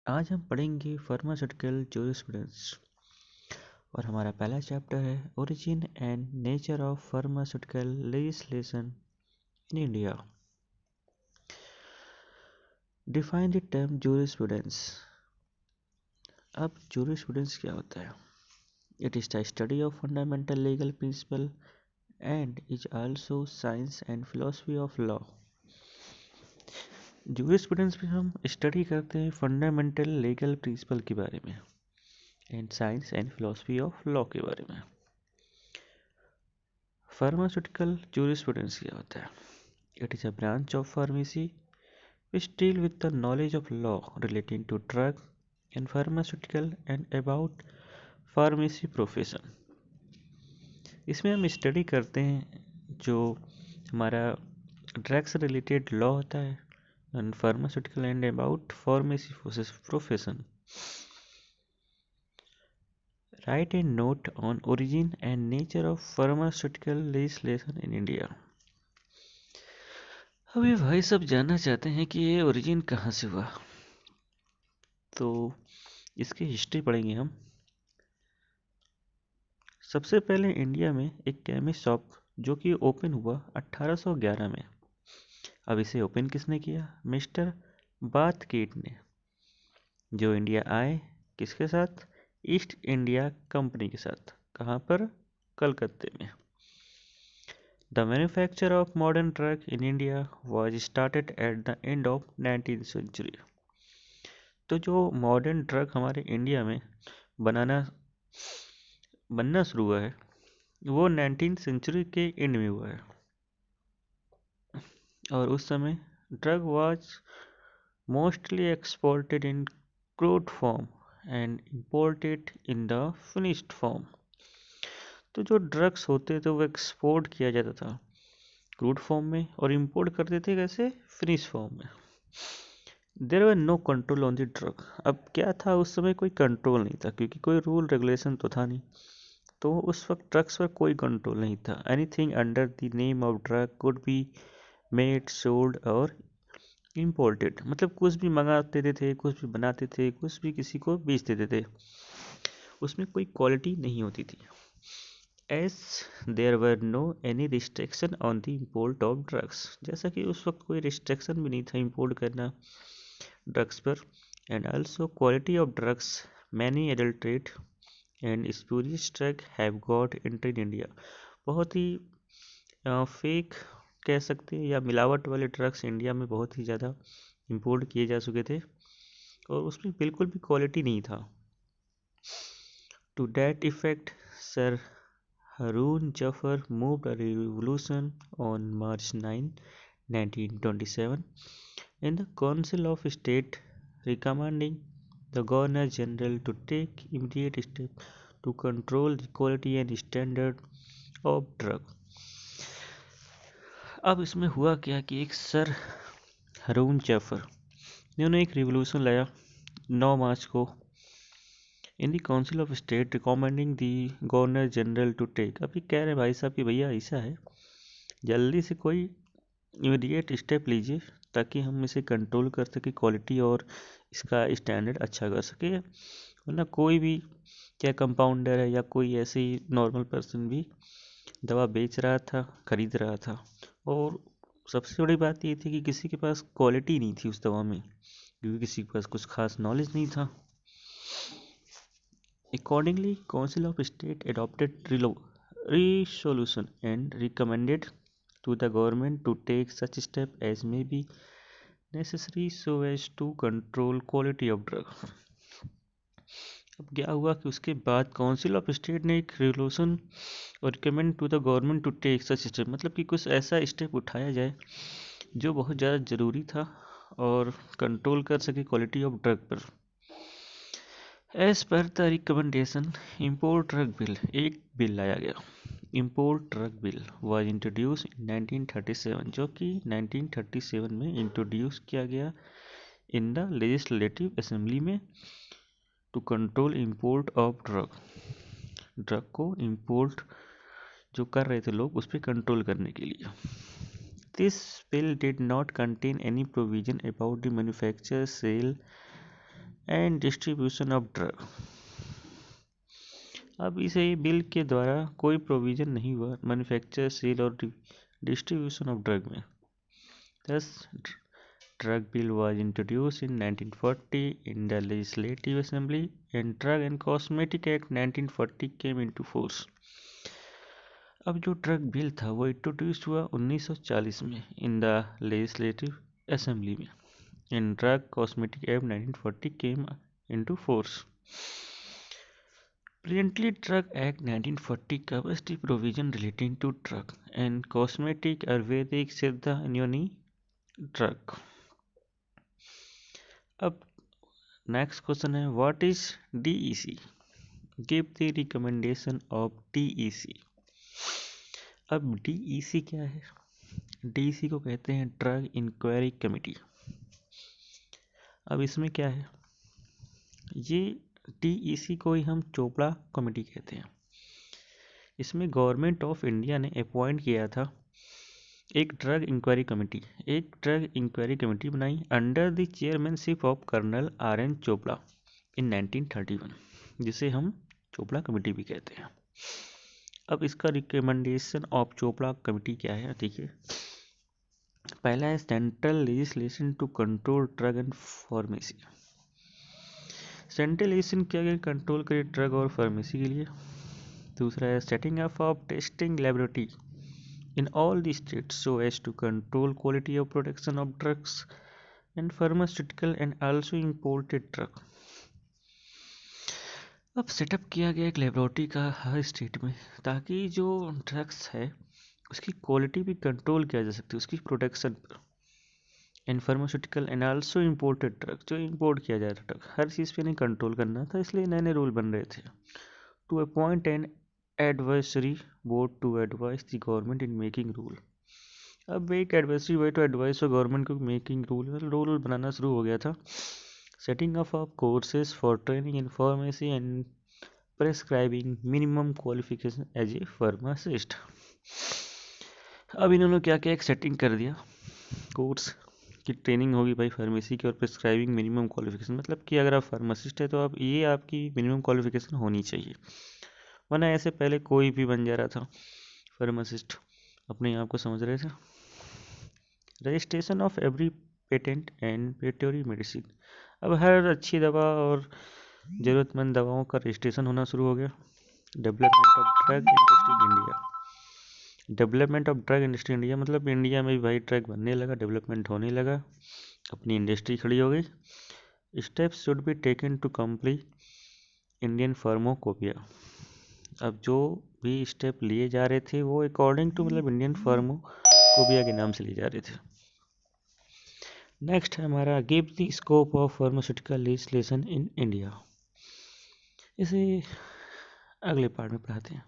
आज हम पढ़ेंगे फार्मास्यूटिकल जूरिस्प्रूडेंस और हमारा पहला चैप्टर है origin and nature of pharmaceutical legislation in India. Define the term jurisprudence. अब जूरिस्प्रूडेंस क्या होता है? It is the study of fundamental legal principal and is also science and philosophy of law. Jurisprudence में हम study करते हैं fundamental legal principal के बारे में and science and philosophy of law के बारे में। फार्मास्यूटिकल जूरिस्प्रूडेंस क्या होता है? It is a branch of pharmacy which deal with the knowledge of law relating to drug and pharmaceutical and about pharmacy profession। इसमें हम स्टडी करते हैं जो हमारा ड्रग से रिलेटेड लॉ होता है and pharmaceutical and about pharmacy profession. Right A note on origin and nature of pharmaceutical legislation in India. अभी भाई सब जानना चाहते हैं कि ये ओरिजिन कहाँ से हुआ, तो इसकी हिस्ट्री पढ़ेंगे हम। सबसे पहले इंडिया में एक केमिस्ट शॉप जो कि ओपन हुआ 1811 में। अब इसे ओपन किसने किया? मिस्टर बाथगेट ने, जो इंडिया आए किसके साथ? ईस्ट इंडिया कंपनी के साथ। कहाँ पर? कलकत्ते में। The manufacture of modern drug in India was started at the end of 19th century. तो जो मॉडर्न ड्रग हमारे इंडिया में बनना शुरू हुआ है वो 19th सेंचुरी के एंड में हुआ है। और उस समय drug was mostly exported in crude form and imported in the finished form. तो जो ड्रग्स होते थे वो एक्सपोर्ट किया जाता था क्रूड फॉर्म में और इंपोर्ट करते थे कैसे? फिनिश फॉर्म में। There were no control on the drug. अब क्या था, उस समय कोई कंट्रोल नहीं था क्योंकि कोई रूल रेगुलेशन तो था नहीं। तो उस वक्त ड्रग्स पर कोई कंट्रोल नहीं था। Anything under the name of drug could be made, sold और इम्पोर्टेड। मतलब कुछ भी मंगा देते थे, कुछ भी बनाते थे, कुछ भी किसी को बेच देते थे। उसमें कोई क्वालिटी नहीं होती थी। As there were no any restriction on the import of drugs. जैसा कि उस वक्त कोई रिस्ट्रिक्शन भी नहीं था इम्पोर्ट करना ड्रग्स पर। And also quality of drugs many adulterate and spurious drug have got entry in India. बहुत ही फेक कह सकते हैं या मिलावट वाले ड्रग्स इंडिया में बहुत ही ज़्यादा इंपोर्ट किए जा चुके थे और उसमें बिल्कुल भी क्वालिटी नहीं था। To that effect sir Haroon Zafar moved a revolution on March 9, 1927 in the Council of State recommending the Governor General to take immediate steps to control the quality and standard of drug। अब इसमें हुआ क्या कि एक sir Haroon Zafar इन्होंने एक revolution लाया 9 March को in the council of state recommending the governor general to take. अभी कह रहे भाई साहब कि भैया ऐसा है, जल्दी से कोई इमीडिएट स्टेप लीजिए ताकि हम इसे कंट्रोल कर सके, क्वालिटी और इसका स्टैंडर्ड अच्छा कर सके। वरना कोई भी, क्या कंपाउंडर है या कोई ऐसे ही नॉर्मल पर्सन भी दवा बेच रहा था, खरीद रहा था। और सबसे बड़ी बात ये थी कि किसी के पास क्वालिटी नहीं थी उस दवा में क्योंकि किसी के पास कुछ खास नॉलेज नहीं था। Accordingly, Council of State adopted resolution and recommended to the government to take such step as may be necessary so as to control quality of drug। अब क्या हुआ कि उसके बाद काउंसिल ऑफ स्टेट ने एक रेजोल्यूशन और recommend to the government to take such step, मतलब कि कुछ ऐसा स्टेप उठाया जाए जो बहुत ज़्यादा ज़रूरी था और कंट्रोल कर सके क्वालिटी ऑफ ड्रग पर। As per the recommendation import drug bill, एक बिल लाया गया। Import drug bill was introduce in 1937, जो कि 1937 में इंट्रोड्यूस किया गया इन द लेजिस्लेटिव असेंबली में to control import of drug. Drug को इम्पोर्ट जो कर रहे थे लोग उस पर कंट्रोल करने के लिए। This bill did not contain any provision about the manufacture, sale and distribution of drug. अब इसे बिल के द्वारा कोई प्रोविजन नहीं हुआ मैन्युफैक्चर, सेल और डिस्ट्रीब्यूशन ऑफ ड्रग में। Thus, drug bill was introduced in 1940 in the Legislative Assembly and Drug and Cosmetic Act 1940 came into force. अब जो ड्रग बिल था वो इंट्रोड्यूस हुआ 1940 में इन द लेजिस्लेटिव असेंबली में and drug cosmetic act 1940 came into force. Presently, Drug Act 1940 covers the provision relating to drug and cosmetic, Ayurvedic, Siddha and Yoni drug. अब next question है what is DEC? Give the recommendation of DEC. अब DEC क्या है? DEC को कहते हैं drug inquiry committee. अब इसमें क्या है, ये DEC को ही हम चोपड़ा कमेटी कहते हैं. इसमें गवर्नमेंट ऑफ इंडिया ने अपॉइंट किया था एक ड्रग इंक्वायरी कमेटी बनाई under the chairmanship of colonel RN Chopra in 1931, जिसे हम चोपड़ा कमेटी भी कहते हैं. अब इसका रिकमेंडेशन ऑफ चोपड़ा कमेटी क्या है, देखिए. पहला है central legislation to control drug and pharmacy. Central legislation क्या कंट्रोल करे ड्रग और फार्मेसी के लिए. दूसरा है setting up of testing laboratory in all the states so as to control quality of production of drugs and pharmaceutical and also imported drug. अब setup किया गया एक लेबोरेटरी का हर स्टेट में ताकि जो ड्रग्स है उसकी क्वालिटी भी कंट्रोल किया जा सकती है, उसकी प्रोडक्शन पर. And pharmaceutical and also imported drug, जो इम्पोर्ट किया जा रहा था ड्रग, हर चीज़ पे नहीं कंट्रोल करना था, इसलिए नए नए रूल बन रहे थे. To appoint an advisory board to advise the government in making rule. अब एक एडवाइजरी बोर्ड टू एडवाइस और गवर्नमेंट को मेकिंग रूल बनाना शुरू हो गया था. Setting up of courses for training in pharmacy and prescribing minimum qualification as a pharmacist. अब इन्होंने क्या क्या एक सेटिंग कर दिया, कोर्स की ट्रेनिंग होगी भाई फार्मेसी की और प्रिस्क्राइबिंग मिनिमम क्वालिफिकेशन, मतलब कि अगर आप फार्मासिस्ट है तो आप ये आपकी मिनिमम क्वालिफिकेशन होनी चाहिए, वरना ऐसे पहले कोई भी बन जा रहा था फार्मासिस्ट, अपने आप को समझ रहे थे. Registration of every patent and patentary medicine. अब हर अच्छी दवा और ज़रूरतमंद दवाओं का रजिस्ट्रेशन होना शुरू हो गया. Development of drug industry in India. Development of drug industry India मतलब इंडिया में भी भाई ड्रग बनने लगा, डेवलपमेंट होने लगा, अपनी इंडस्ट्री खड़ी हो गई. Steps should be taken to complete Indian pharmacopoeia. अब जो भी स्टेप लिए जा रहे थे वो अकॉर्डिंग टू मतलब इंडियन फार्माकोपिया के नाम से लिए जा रहे थे. नेक्स्ट है हमारा give the scope of pharmaceutical legislation in India. इसे अगले पार्ट में पढ़ाते हैं.